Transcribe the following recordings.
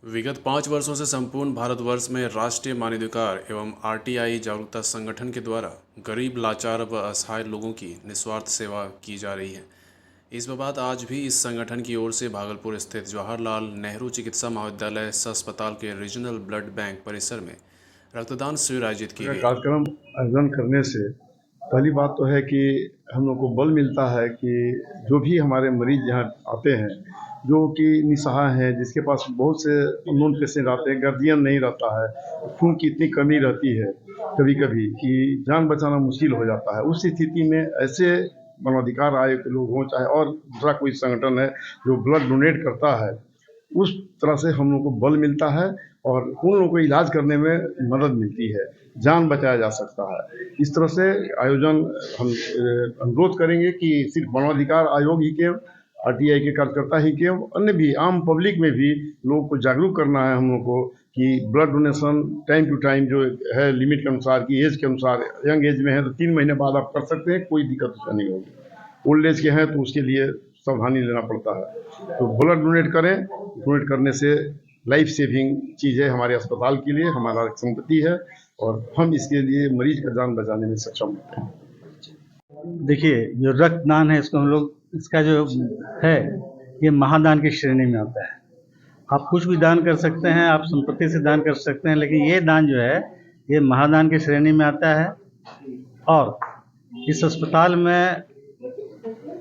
विगत 5 वर्षों से संपूर्ण भारतवर्ष में राष्ट्रीय मानवाधिकार एवं आरटीआई जागरूकता संगठन के द्वारा गरीब, लाचार व असहाय लोगों की निस्वार्थ सेवा की जा रही है। इस बाबत आज भी इस संगठन की ओर से भागलपुर स्थित जवाहरलाल नेहरू चिकित्सा महाविद्यालय अस्पताल के रीजनल ब्लड बैंक परिसर में रक्तदान शिविर आयोजित की गई। कार्यक्रम आयोजन करने से पहली बात तो है कि हम लोग को बल मिलता है कि जो भी हमारे मरीज यहाँ आते हैं, जो कि निसहाय हैं, जिसके पास बहुत से अननोन पेशेंट आते हैं, गार्जियन नहीं रहता है, खून की इतनी कमी रहती है कभी कभी कि जान बचाना मुश्किल हो जाता है। उस स्थिति में ऐसे मानवाधिकार आयोग के लोग हों, चाहे और दूसरा कोई संगठन है जो ब्लड डोनेट करता है, उस तरह से हम लोग को बल मिलता है और उन लोगों को इलाज करने में मदद मिलती है, जान बचाया जा सकता है। इस तरह से आयोजन हम अनुरोध करेंगे कि सिर्फ मानवाधिकार आयोग ही के, आरटीआई के कार्यकर्ता ही के, अन्य भी आम पब्लिक में भी लोगों को जागरूक करना है हम लोग को कि blood donation time to time जो है लिमिट के अनुसार की एज के अनुसार, यंग एज में है तो 3 महीने बाद आप कर सकते हैं, कोई दिक्कत उसका नहीं होगी। ओल्ड एज के हैं तो उसके लिए सावधानी लेना पड़ता है। तो ब्लड डोनेट करें, डोनेट करने से लाइफ सेविंग चीज़ है हमारे अस्पताल के लिए, हमारा संपत्ति है और हम इसके लिए मरीज का जान बचाने में सक्षम होते हैं। देखिए, जो रक्तदान है इसको हम लोग, इसका जो है ये महादान की श्रेणी में आता है। आप कुछ भी दान कर सकते हैं, आप संपत्ति से दान कर सकते हैं, लेकिन ये दान जो है ये महादान की श्रेणी में आता है। और इस अस्पताल में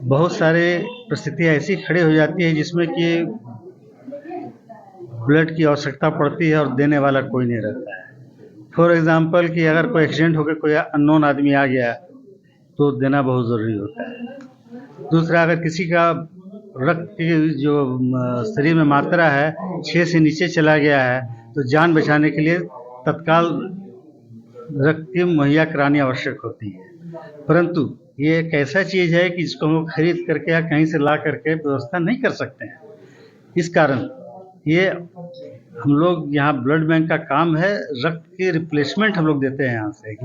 बहुत सारे परिस्थितियाँ ऐसी खड़ी हो जाती है जिसमें कि ब्लड की आवश्यकता पड़ती है और देने वाला कोई नहीं रहता है। फॉर एग्जांपल कि अगर कोई एक्सीडेंट होकर कोई अननोन आदमी आ गया तो देना बहुत ज़रूरी होता है। दूसरा, अगर किसी का रक्त की जो शरीर में मात्रा है 6 से नीचे चला गया है तो जान बचाने के लिए तत्काल रक्त की मुहैया करानी आवश्यक होती है। परंतु ये एक ऐसा चीज़ है कि जिसको हम लोग खरीद करके या कहीं से ला करके व्यवस्था नहीं कर सकते हैं। इस कारण ये हम लोग यहाँ ब्लड बैंक का काम है, रक्त की रिप्लेसमेंट हम लोग देते हैं यहाँ से।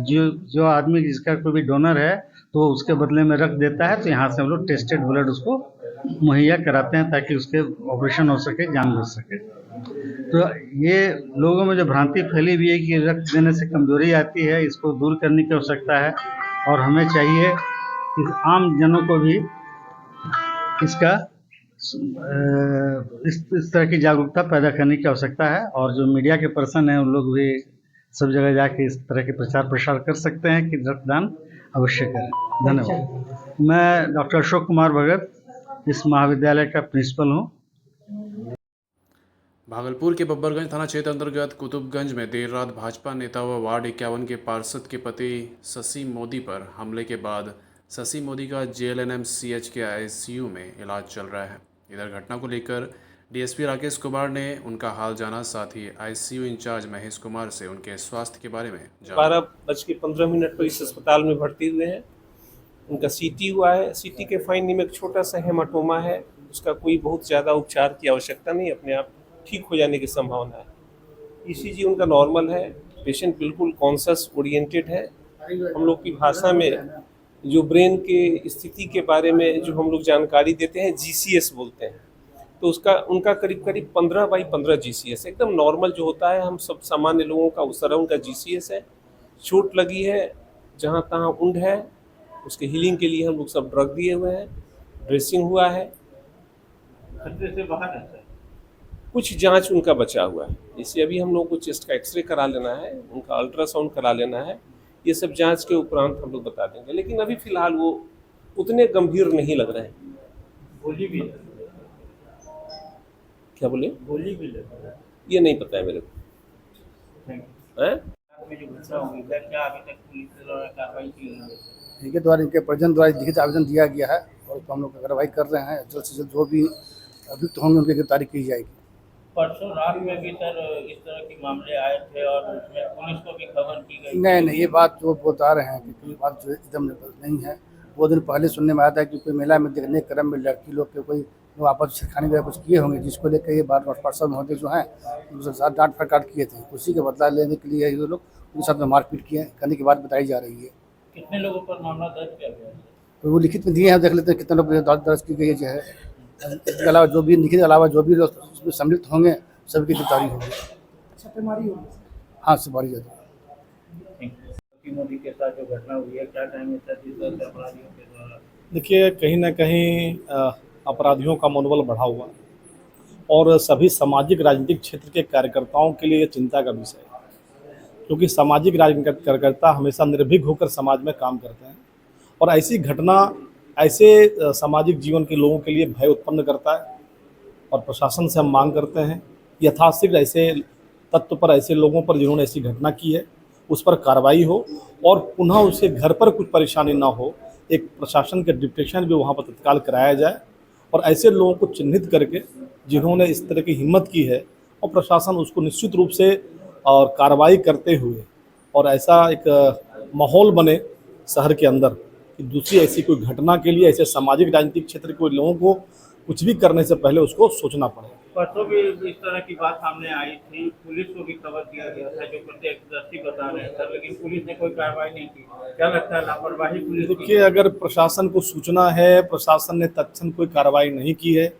जो आदमी जिसका कोई भी डोनर है तो उसके बदले में रक्त देता है तो यहाँ से हम लोग टेस्टेड ब्लड उसको मुहैया कराते हैं ताकि उसके ऑपरेशन हो सके, जान बच सके। तो ये लोगों में जो भ्रांति फैली हुई है कि रक्त देने से कमजोरी आती है, इसको दूर करने की आवश्यकता है और हमें चाहिए कि आम जनों को भी इसका इस तरह की जागरूकता पैदा करने की आवश्यकता है। और जो मीडिया के पर्सन हैं उन लोग भी सब जगह जाके इस तरह के प्रचार प्रसार कर सकते हैं कि रक्तदान अवश्य करें। धन्यवाद। मैं डॉक्टर अशोक कुमार भगत इस महाविद्यालय का प्रिंसिपल हूँ। भागलपुर के बब्बरगंज थाना क्षेत्र अंतर्गत कुतुबगंज में देर रात भाजपा नेता व वार्ड 51 के पार्षद के पति शशि मोदी पर हमले के बाद शशि मोदी का JLNMCH के ICU में इलाज चल रहा है। इधर घटना को लेकर DSP राकेश कुमार ने उनका हाल जाना, साथ ही ICU इंचार्ज महेश कुमार से उनके स्वास्थ्य के बारे में जाना। 12:15 पर इस अस्पताल में भर्ती हुए हैं। उनका CT हुआ है। CT के फाइंडिंग में एक छोटा सा हेमाटोमा है, उसका कोई बहुत ज़्यादा उपचार की आवश्यकता नहीं, अपने आप ठीक हो जाने की संभावना है। ECG उनका नॉर्मल है, पेशेंट बिल्कुल कॉन्शस ओरिएंटेड है। हम लोग की भाषा में जो ब्रेन के स्थिति के बारे में जो हम लोग जानकारी देते हैं GCS बोलते हैं, तो उनका करीब 15/15 GCS एकदम नॉर्मल जो होता है हम सब सामान्य लोगों का, उस तरह उनका GCS है। चोट लगी है, जहाँ तहाँ उंड है, उसके हीलिंग के लिए हम लोग सब ड्रग दिए हुए हैं, ड्रेसिंग हुआ है। खतरे से बाहर है, कुछ जांच उनका बचा हुआ है। इससे अभी हम लोगों को चेस्ट का एक्सरे करा लेना है, उनका अल्ट्रासाउंड करा लेना है। ये सब जांच के उपरांत हम लोग बता देंगे, लेकिन अभी फिलहाल वो उतने गंभीर नहीं लग रहे हैं। गोली भी क्या बोले? गोली भी ये नहीं पता है मेरे को। इनके द्वारा, इनके परिजन द्वारा लिखित आवेदन दिया गया है और उसको हम लोग कार्रवाई कर रहे हैं। जल्द से जल्द जो भी अभियुक्त होंगे उनकी गिरफ्तारी की जाएगी। परसों रात में भी सर इस तरह के मामले आए थे और उसमें पुलिस को भी खबर की गई। नहीं, ये बात जो बता रहे हैं कि ये बात जो एकदम नहीं है। 2 दिन पहले सुनने में आया था कि कोई मेला में देखने के क्रम में लड़की लोग के कोई लोग आपस में छेड़खानी वगैरह कुछ किए होंगे, जिसको लेकर ये बात पार्षद महोदय जो हैं उनके साथ डांट फटकार किए थे। उसी का बदला लेने के लिए ये लोग उनके साथ में मारपीट किए करने की बात बताई जा रही है। कितने लोगों पर मामला दर्ज किया गया है? तो वो लिखित में दिए हैं, देख लेते हैं कितने लोग दर्ज की गई है। जो है इसके अलावा जो भी लिखित के अलावा जो भी लोग उसमें सम्मिलित होंगे सबकी गिरफ्तारी होगी। छापेमारी होगी। हाँ, छापेमारी जारी। मोदी के साथ जो घटना हुई है, क्या कहेंगे सर जिस तरह से अपराधियों के द्वारा? देखिए, कहीं ना कहीं अपराधियों का मनोबल बढ़ा हुआ है और सभी सामाजिक राजनीतिक क्षेत्र के कार्यकर्ताओं के लिए ये चिंता का विषय है, क्योंकि सामाजिक राजनीतिक कार्यकर्ता हमेशा निर्भीक होकर समाज में काम करते हैं और ऐसी घटना ऐसे सामाजिक जीवन के लोगों के लिए भय उत्पन्न करता है और प्रशासन से हम मांग करते हैं यथाशीघ्र ऐसे तत्व पर, ऐसे लोगों पर जिन्होंने ऐसी घटना की है उस पर कार्रवाई हो और पुनः उसके घर पर कुछ परेशानी ना हो। एक प्रशासन के डिप्टेशन भी वहाँ पर तत्काल कराया जाए और ऐसे लोगों को चिन्हित करके जिन्होंने इस तरह की हिम्मत की है और प्रशासन उसको निश्चित रूप से और कार्रवाई करते हुए और ऐसा एक माहौल बने शहर के अंदर कि दूसरी ऐसी कोई घटना के लिए ऐसे सामाजिक राजनीतिक क्षेत्र के लोगों को कुछ भी करने से पहले उसको सोचना पड़े। परसों भी इस तरह की बात सामने आई थी, पुलिस को भी खबर दिया गया था जो प्रत्यक्षदर्शी बता रहे हैं सर, लेकिन पुलिस ने कोई कार्रवाई नहीं की। क्या लगता है, लापरवाही पुलिस की? देखिए, अगर प्रशासन को सूचना है, प्रशासन ने तत्क्षण कोई कार्रवाई नहीं की है,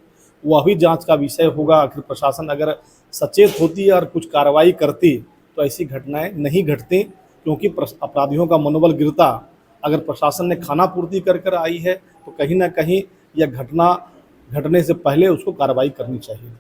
वह भी जांच का विषय होगा। आखिर प्रशासन अगर सचेत होती और कुछ कार्रवाई करती तो ऐसी घटनाएं नहीं घटती, क्योंकि अपराधियों का मनोबल गिरता। अगर प्रशासन ने खाना पूर्ति कर आई है तो कहीं ना कहीं यह घटना घटने से पहले उसको कार्रवाई करनी चाहिए।